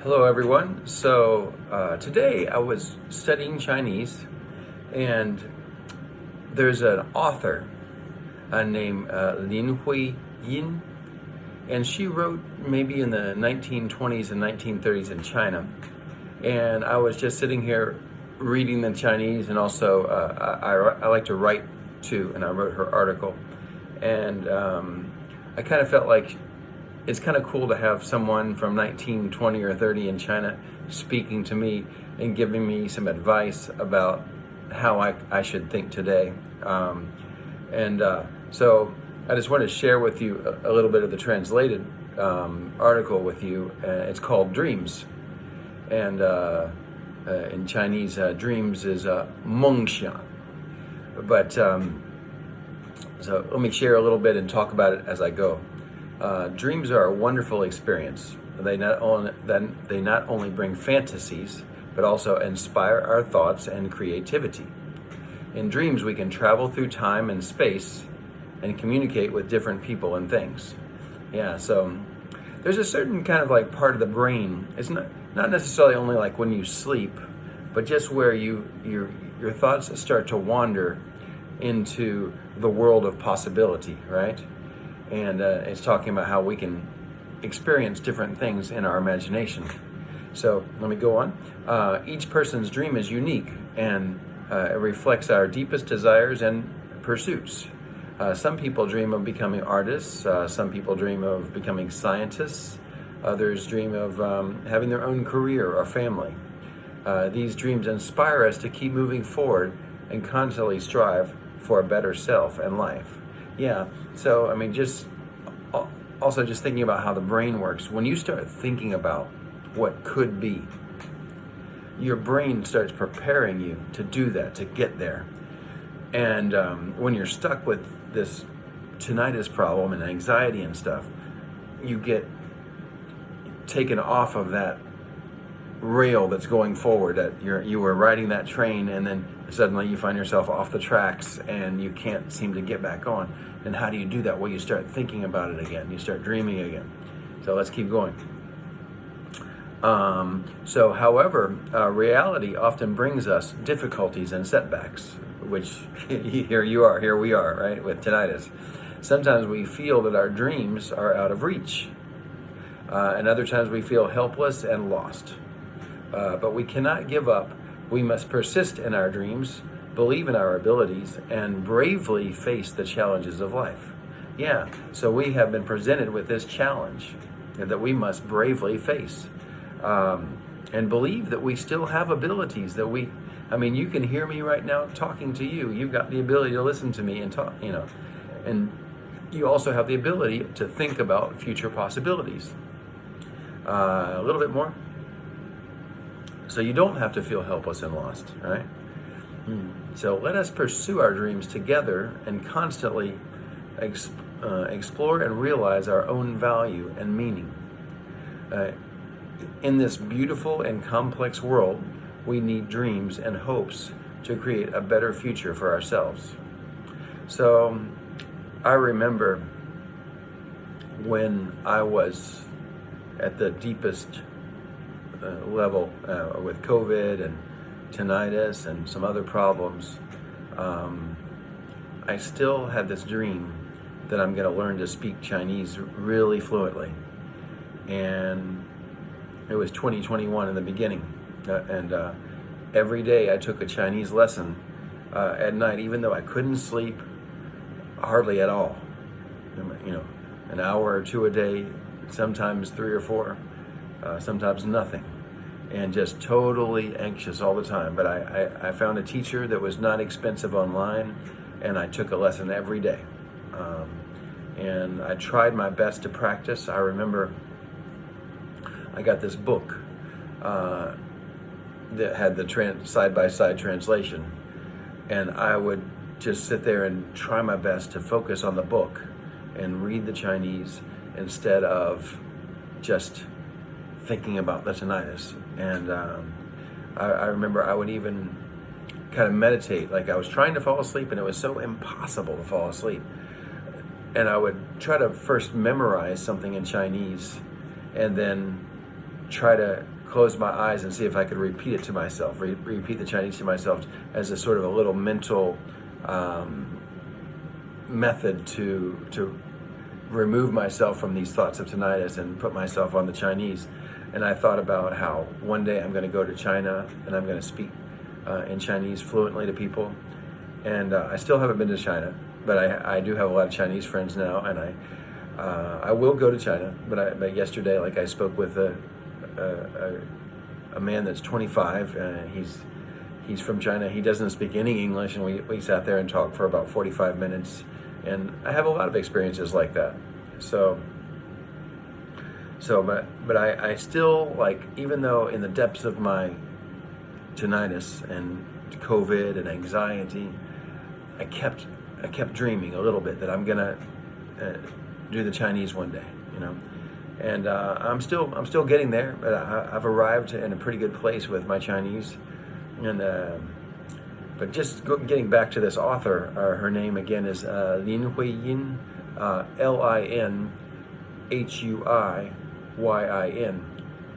Hello, everyone. Today I was studying Chinese, and there's an author named Lin Hui Yin, and she wrote maybe in the 1920s and 1930s in China. And I was just sitting here reading the Chinese, and also I like to write too, and I wrote her article. And I kind of felt like it's kind of cool to have someone from 1920 or 30 in China speaking to me and giving me some advice about how I should think today. So I just wanted to share with you a little bit of the translated article with you. It's called Dreams. And in Chinese, dreams is 梦想. So let me share a little bit and talk about it as I go. Dreams are a wonderful experience. They not only bring fantasies, but also inspire our thoughts and creativity. In dreams, we can travel through time and space and communicate with different people and things. Yeah, so there's a certain kind of like part of the brain. It's not necessarily only like when you sleep, but just where your thoughts start to wander into the world of possibility, right? And it's talking about how we can experience different things in our imagination. So let me go on. Each person's dream is unique, and it reflects our deepest desires and pursuits. Some people dream of becoming artists. Some people dream of becoming scientists. Others dream of having their own career or family. These dreams inspire us to keep moving forward and constantly strive for a better self and life. Yeah, so I mean, just thinking about how the brain works. When you start thinking about what could be, your brain starts preparing you to do that, to get there. And when you're stuck with this tinnitus problem and anxiety and stuff, you get taken off of that rail that's going forward, that you were riding that train, and then suddenly you find yourself off the tracks and you can't seem to get back on. And how do you do that? Well, you start thinking about it again. You start dreaming again. So let's keep going. However, reality often brings us difficulties and setbacks, which here we are, right, with tinnitus. Sometimes we feel that our dreams are out of reach, and other times we feel helpless and lost. But we cannot give up. We must persist in our dreams, believe in our abilities, and bravely face the challenges of life. Yeah, so we have been presented with this challenge that we must bravely face, and believe that we still have abilities that you can hear me right now talking to you. You've got the ability to listen to me and talk, and you also have the ability to think about future possibilities. A little bit more. So you don't have to feel helpless and lost, right? So let us pursue our dreams together and constantly explore and realize our own value and meaning. In this beautiful and complex world, we need dreams and hopes to create a better future for ourselves. So I remember when I was at the deepest level with COVID and tinnitus and some other problems, I still had this dream that I'm going to learn to speak Chinese really fluently. And it was 2021 in the beginning. And every day I took a Chinese lesson at night, even though I couldn't sleep hardly at all. An hour or two a day, sometimes 3 or 4, sometimes nothing. And just totally anxious all the time. But I found a teacher that was not expensive online, and I took a lesson every day. And I tried my best to practice. I remember I got this book that had the side-by-side translation, and I would just sit there and try my best to focus on the book and read the Chinese instead of just thinking about the tinnitus. And I remember I would even kind of meditate, like I was trying to fall asleep and it was so impossible to fall asleep. And I would try to first memorize something in Chinese and then try to close my eyes and see if I could repeat it to myself, repeat the Chinese to myself as a sort of a little mental method to remove myself from these thoughts of tinnitus and put myself on the Chinese. And I thought about how one day I'm going to go to China and I'm going to speak in Chinese fluently to people. And I still haven't been to China, but I do have a lot of Chinese friends now, and I will go to China. But yesterday, like, I spoke with a man that's 25. He's from China. He doesn't speak any English, and we sat there and talked for about 45 minutes. And I have a lot of experiences like that. But I still, like, even though in the depths of my tinnitus and COVID and anxiety, I kept dreaming a little bit that I'm gonna do the Chinese one day, you know. And I'm still getting there, but I've arrived in a pretty good place with my Chinese. And but just getting back to this author, her name again is Lin Huiyin, LinHuiyin,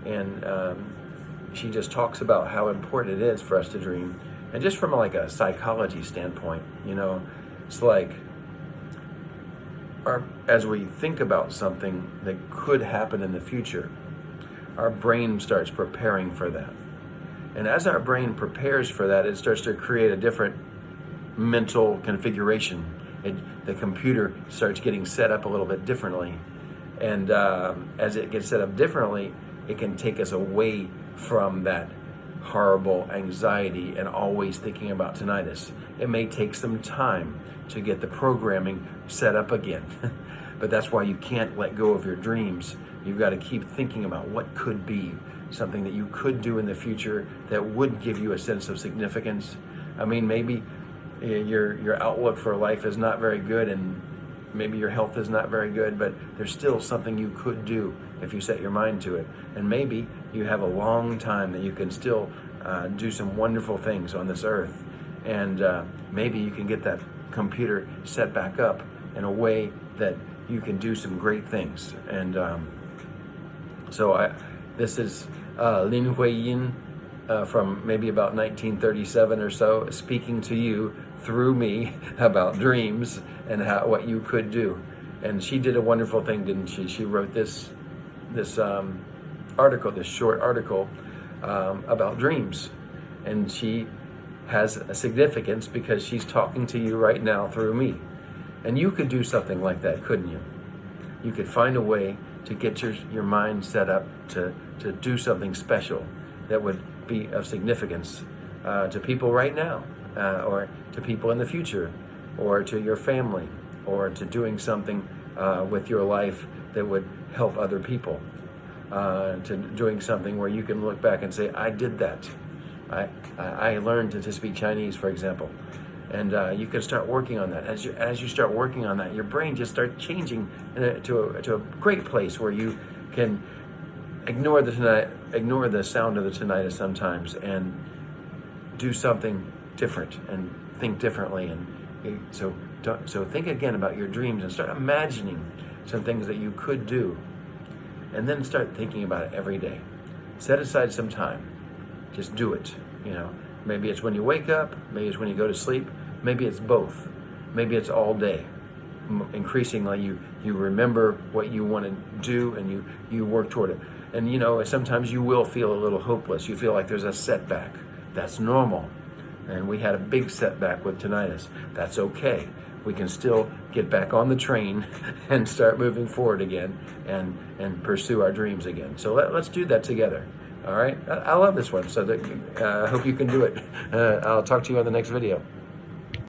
and she just talks about how important it is for us to dream. And just from like a psychology standpoint, you know, it's like as we think about something that could happen in the future, our brain starts preparing for that. And as our brain prepares for that, it starts to create a different mental configuration. The computer starts getting set up a little bit differently. And as it gets set up differently, it can take us away from that horrible anxiety and always thinking about tinnitus. It may take some time to get the programming set up again. But that's why you can't let go of your dreams. You've got to keep thinking about what could be, something that you could do in the future that would give you a sense of significance. I mean, maybe your outlook for life is not very good, and maybe your health is not very good, but there's still something you could do if you set your mind to it. And maybe you have a long time that you can still do some wonderful things on this earth. And maybe you can get that computer set back up in a way that you can do some great things. And this is Lin Huiyin from maybe about 1937 or so, speaking to you through me about dreams and what you could do. And she did a wonderful thing, didn't she? She wrote this article, this short article about dreams. And she has a significance because she's talking to you right now through me. And you could do something like that, couldn't you? You could find a way to get your mind set up to do something special that would be of significance to people right now, or to people in the future, or to your family, or to doing something with your life that would help other people, to doing something where you can look back and say, I did that. I learned to speak Chinese, for example. And you can start working on that. As you start working on that, your brain just starts changing to a great place where you can ignore the sound of the tinnitus sometimes and do something different and think differently. And so think again about your dreams and start imagining some things that you could do, and then start thinking about it every day. Set aside some time. Just do it. You know, maybe it's when you wake up, maybe it's when you go to sleep, maybe it's both, maybe it's all day. Increasingly, you remember what you want to do and you work toward it. And you know, sometimes you will feel a little hopeless. You feel like there's a setback. That's normal. And we had a big setback with tinnitus. That's okay. We can still get back on the train and start moving forward again and pursue our dreams again. So let's do that together. All right? I love this one. So I hope you can do it. I'll talk to you on the next video.